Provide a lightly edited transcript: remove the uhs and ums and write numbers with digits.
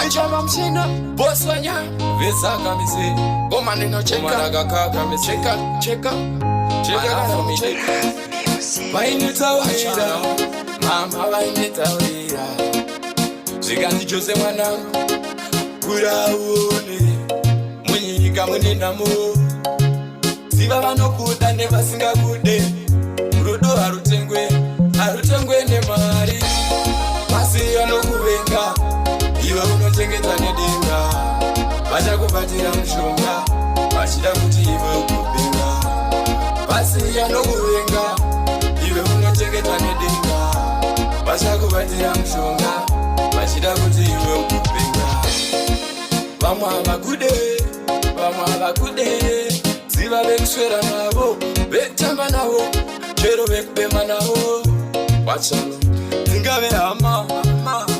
Manchama mchina boss wanya vesaka mise goma neno cheka kaka mise cheka for me vainita wachira mama vainita wira zvikanzi chose mwanangu kuraone munyika munenamo ziva vanokuda nevasingakude rudo harutengwe nemari pasi vanokuvenga iwe unochengeta nedenga vachakubatira mushonga vachida kuti iwe ukupenga pasi vanokuvenga iwe unochengeta nedenga vachakubatira mushonga vachida kuti iwe ukupenga vamwe havakude ziva vekuswera navo vekutamba navo chero vekubema navo wachalo dzingave hama